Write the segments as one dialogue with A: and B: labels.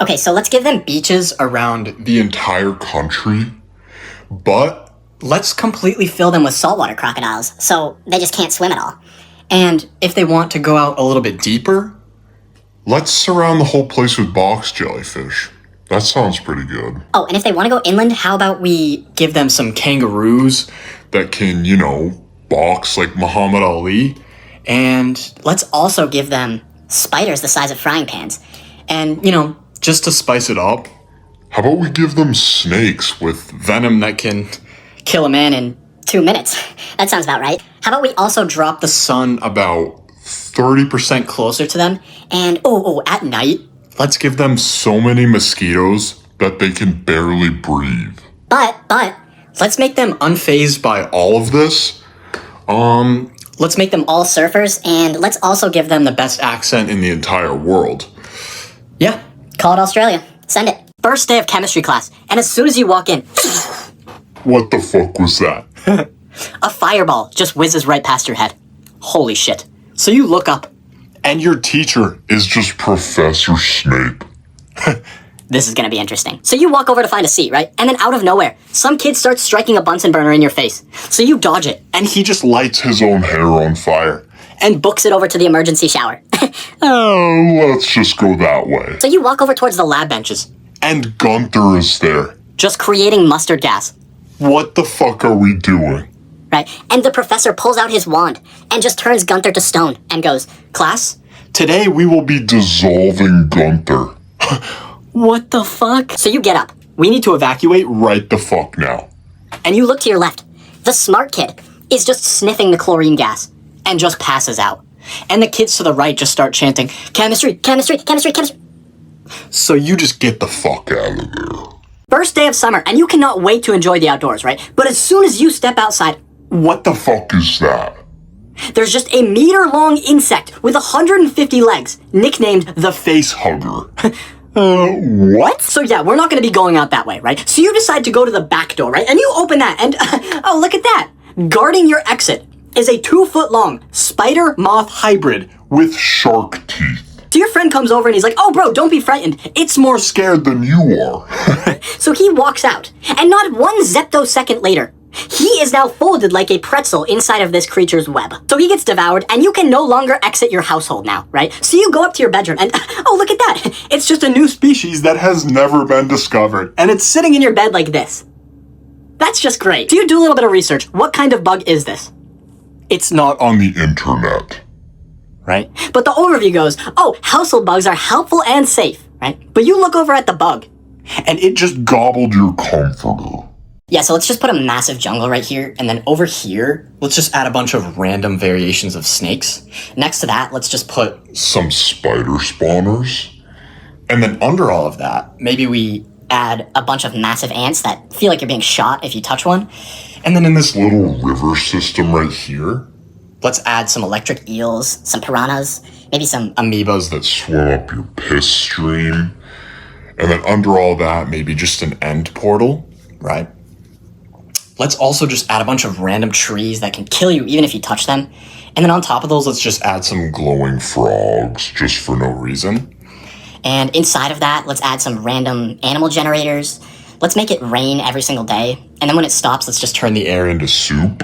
A: Okay, so let's give them beaches
B: around the entire country, but
A: let's completely fill them with saltwater crocodiles, so they just can't swim at all.
B: And if they want to go out a little bit deeper, let's surround the whole place with box jellyfish. That sounds pretty good.
A: Oh, and if they want to go inland, how about we
B: give them some kangaroos that can, box like Muhammad Ali?
A: And let's also give them spiders the size of frying pans. And,
B: just to spice it up, how about we give them snakes with venom that can
A: kill a man in 2 minutes? That sounds about right. How about we also drop the
B: sun about 30%
A: closer to them? And, at night,
B: let's give them so many mosquitoes that they can barely breathe.
A: But, let's make them
B: unfazed by all of this.
A: Let's make them all surfers, and let's also give them the
B: best accent in the entire world.
A: Yeah, call it Australia. Send it. First day of chemistry class, and as soon as you walk in...
B: What the fuck was that?
A: A fireball just whizzes right past your head. Holy shit. So you look up.
B: And your teacher is just Professor Snape.
A: This is gonna be interesting. So you walk over to find a seat, right? And then out of nowhere, some kid starts striking a Bunsen burner in your face. So you dodge it.
B: And he just lights his own hair on fire.
A: And books it over to the emergency shower.
B: Oh, let's just go that way.
A: So you walk over towards the lab benches.
B: And Gunther is there.
A: Just creating mustard gas.
B: What the fuck are we doing?
A: Right, and the professor pulls out his wand and just turns Gunther to stone and goes, "Class,
B: today we will be dissolving Gunther."
A: What the fuck? So you get up.
B: We need to evacuate right the fuck now.
A: And you look to your left. The smart kid is just sniffing the chlorine gas and just passes out. And the kids to the right just start chanting, "Chemistry, chemistry, chemistry, chemistry."
B: So you just get the fuck out of there.
A: First day of summer, and you cannot wait to enjoy the outdoors, right? But as soon as you step outside...
B: What the fuck is that?
A: There's just a meter-long insect with 150 legs, nicknamed the
B: Face Hugger.
A: What? So yeah, we're not going to be going out that way, right? So you decide to go to the back door, right? And you open that, and oh, look at that. Guarding your exit is a 2-foot-long spider-moth hybrid
B: with shark teeth.
A: So your friend comes over and he's like, "Oh, bro, don't be frightened. It's
B: more scared than you are."
A: So he walks out, and not 1 zeptosecond later, he is now folded like a pretzel inside of this creature's web. So he gets devoured, and you can no longer exit your household now, right? So you go up to your bedroom, and oh, look at that. It's just a new species
B: that has never been discovered.
A: And it's sitting in your bed like this. That's just great. So you do a little bit of research. What kind of bug is this?
B: It's not on the internet.
A: Right? But the overview goes, oh, household bugs are helpful and safe, right? But you look over at the bug.
B: And it just gobbled your comforter.
A: Yeah, so let's just put a massive jungle right here, and then over here, let's just add a bunch of random variations of snakes. Next to that, let's just put
B: some spider spawners.
A: And then under all of that, maybe we add a bunch of massive ants that feel like you're being shot if you touch one.
B: And then in this little river system right here,
A: let's add some electric eels, some piranhas, maybe some
B: amoebas that swim up your piss stream. And then under all that, maybe just an end portal, right? Let's also just add a bunch of random trees that can kill you even if you touch them. And then on top of those, let's just add some glowing frogs just for no reason. And inside of that, let's add some random animal generators. Let's make it rain every single day. And then when it stops, let's just turn the air into soup.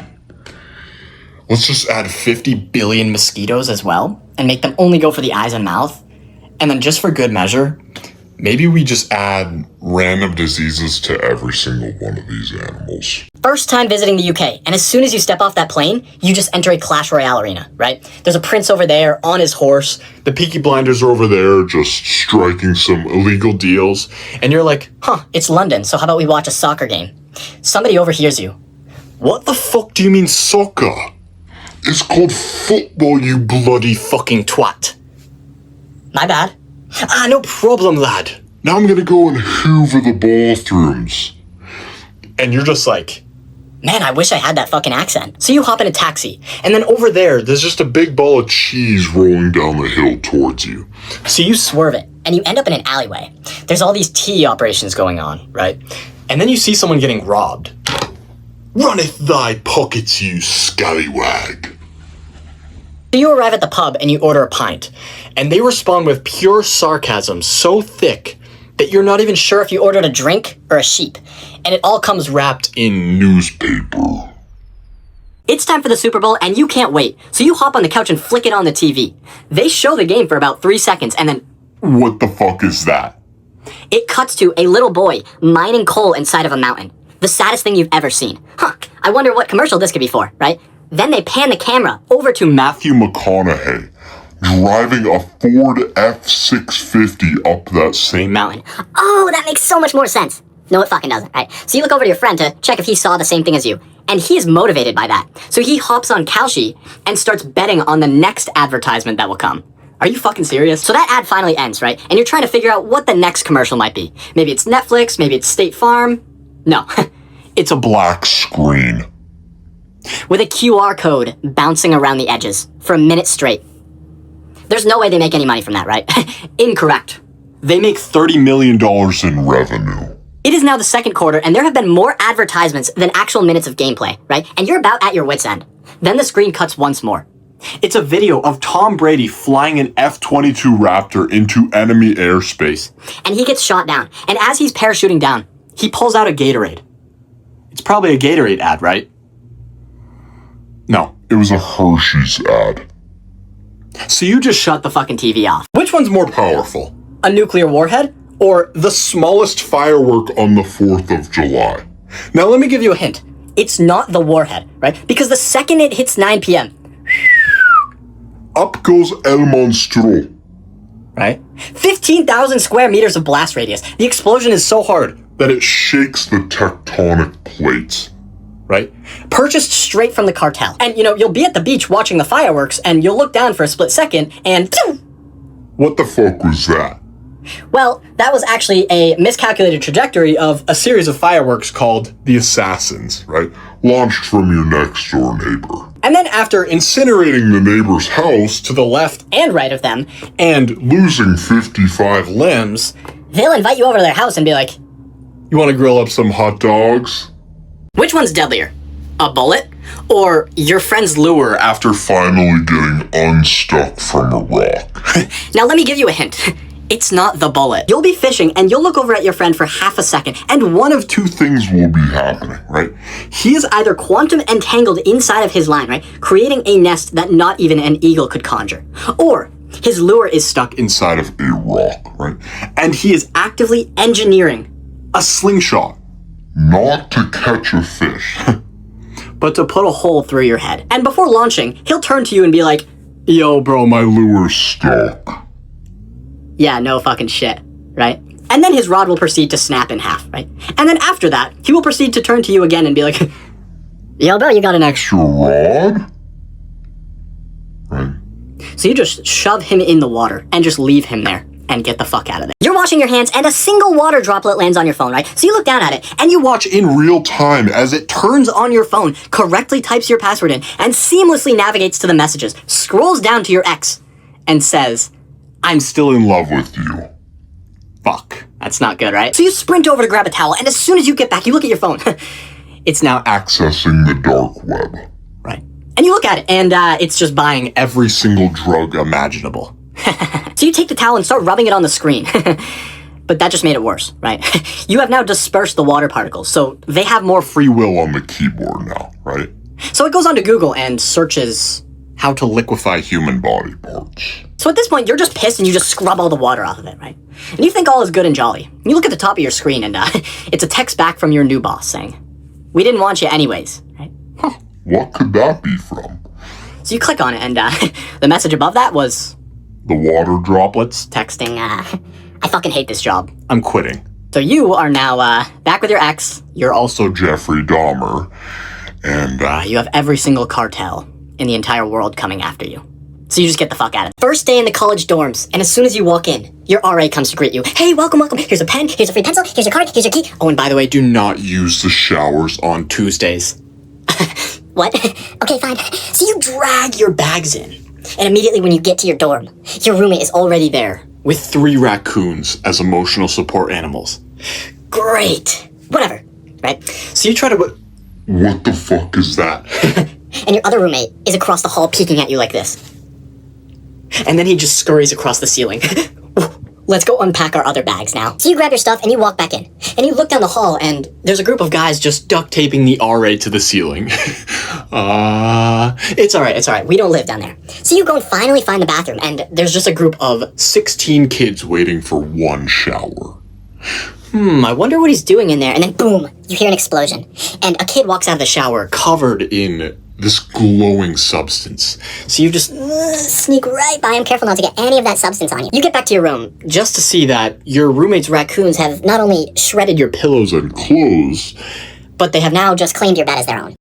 B: Let's just add 50 billion mosquitoes as well and make them only go for the eyes and mouth. And then just for good measure, maybe we just add random diseases to every single one of these animals. First time visiting the UK, and as soon as you step off that plane, you just enter a Clash Royale arena, right? There's a prince over there on his horse. The Peaky Blinders are over there just striking some illegal deals. And you're like, it's London, so how about we watch a soccer game? Somebody overhears you. What the fuck do you mean soccer? It's called football, you bloody fucking twat. My bad. No problem, lad. Now I'm gonna go and hoover the bathrooms. And you're just like, man, I wish I had that fucking accent. So you hop in a taxi, and then over there's just a big ball of cheese rolling down the hill towards you. So you swerve it, and you end up in an alleyway. There's all these tea operations going on, right? And then you see someone getting robbed. Runneth thy pockets, you scallywag. So you arrive at the pub and you order a pint, and they respond with pure sarcasm so thick
A: that you're not even sure if you ordered a drink or a sheep, and it all comes wrapped
C: in newspaper.
A: It's time for the Super Bowl, and you can't wait. So you hop on the couch and flick it on the TV. They show the game for about 3 seconds, and then
C: What the fuck is that?
A: it cuts to a little boy mining coal inside of a mountain. The saddest thing you've ever seen. I wonder what commercial this could be for, right? Then they pan the camera over to
C: Matthew McConaughey driving a Ford F-650 up that same
A: mountain. Oh, that makes so much more sense. No, it fucking doesn't, right? So you look over to your friend to check if he saw the same thing as you. And he is motivated by that. So he hops on Kalshi and starts betting on the next advertisement that will come. Are you fucking serious? So that ad finally ends, right? And you're trying to figure out what the next commercial might be. Maybe it's Netflix, maybe it's State Farm. No,
C: It's a black screen.
A: with a QR code bouncing around the edges for a minute straight. There's no way they make any money from that, right? Incorrect.
C: They make $30 million in revenue.
A: It is now the second quarter, and there have been more advertisements than actual minutes of gameplay, right? And you're about at your wit's end. Then the screen cuts once more.
C: It's a video of Tom Brady flying an F-22 Raptor into enemy airspace.
A: And he gets shot down. And as he's parachuting down,
B: He pulls out a Gatorade. It's probably a Gatorade ad, right?
C: No, it was a Hershey's ad.
B: So you just shut the fucking TV off.
C: Which one's more powerful?
A: a nuclear warhead?
C: Or the smallest firework on the 4th of July?
B: Now let me give you a hint.
A: It's not the warhead, right? Because the second it hits 9 p.m.,
C: Up goes El Monstro.
B: Right?
A: 15,000 square meters of blast radius.
B: The explosion is so hard,
C: That it shakes the tectonic plates.
B: right?
A: Purchased straight from the cartel. And, you'll be at the beach watching the fireworks, and you'll look down for a split second, and...
C: What the fuck was that?
A: Well, that was actually a miscalculated trajectory of
B: A series of fireworks called
C: The Assassins, right? Launched from your next door neighbor.
A: And then after
C: Incinerating the neighbor's house
B: to the left
A: and right of them,
B: and
C: losing 55
B: limbs.
A: they'll invite you over to their house and be like,
C: You want to grill up some hot dogs?
A: which one's deadlier? A bullet? Or your friend's lure?
C: After finally getting unstuck from a rock.
A: Now let me give you a hint. It's not the bullet. You'll be fishing and you'll look over at your friend for half a second, and one of
C: Two things will be happening, right?
A: he is either quantum entangled inside of his line, right? Creating a nest that not even an eagle could conjure. Or his lure is stuck
C: Inside of a rock, right?
B: And he is
A: actively engineering.
B: a slingshot,
C: Not to catch a fish.
B: but to put a hole
A: Through your head. And before launching, he'll turn to you and be like,
C: Yo, bro, my lure's stuck.
A: yeah, no fucking shit, right? And then his rod will proceed to snap in half, right? And then after that, he will proceed to turn to you again and be like, yo, bro, you got an extra.
C: Extra rod? Right?
A: So you just shove him in the water and just leave him there and get the fuck out of there. You're washing your hands and a single water droplet lands on your phone, right? So you look down at it and you watch
C: In real time as it
A: turns on your phone, correctly types your password in, and seamlessly navigates to the messages, scrolls down to your ex, and says,
B: I'm still in love.
C: with you.
B: Fuck.
A: that's not good, right? So you sprint over to grab a towel, and as soon as you get back, you look at your phone. It's now
C: Accessing the dark web.
B: Right.
A: and you look at it, and it's just buying.
C: Every single drug imaginable.
A: So you take the towel and start rubbing it on the screen. But that just made it worse, right? You have now dispersed the water particles, so they have more
C: Free will on the keyboard now, right?
A: So it goes onto Google and searches.
B: How to liquefy
C: Human body parts.
A: So at this point, you're just pissed and you just scrub all the water off of it, right? And you think all is good and jolly. You look at the top of your screen and it's a text back from your new boss saying, we didn't want you anyways, right?
C: What could that be from?
A: So you click on it and the message above that was
C: The water droplets?
A: texting, I fucking hate this job.
B: I'm quitting.
A: So you are now back with your ex.
B: You're also
C: Also Jeffrey Dahmer. And
A: You have every single cartel in the entire world coming after you. So you just get the fuck out of it. First day in the college dorms, and as soon as you walk in, your RA comes to greet you. Hey, welcome, welcome. Here's a pen, here's a free pencil, here's your card, here's your key. Oh, and by the way,
B: do not
C: use the showers on
B: Tuesdays.
A: what? Okay, fine. So you drag your bags in, and immediately when you get to your dorm, your roommate is already there.
B: With 3 raccoons as emotional support animals.
A: Great. Whatever, right?
B: So you try to...
C: What the fuck is that?
A: And your other roommate is across the hall peeking at you like this.
B: And then he just scurries across the ceiling.
A: let's go unpack our other bags now.
D: So you grab your stuff and you walk back in.
A: And you look down the hall, and there's a group of guys just duct taping the R-ray to the ceiling. It's alright. We don't live down there.
D: So you go and finally find the bathroom, and
A: There's just a group of
B: 16 kids
C: Waiting for one shower.
A: I wonder what he's doing in there.
D: and then boom, you hear an explosion.
A: And a kid walks out of the shower.
B: covered in
C: This glowing substance.
A: So you just
D: Sneak right by him, careful not to get any of that substance on you.
A: you get back to your room just to see that your roommate's raccoons have not only shredded your pillows,
C: And clothes.
A: but they have now just
D: Claimed your bed as their own.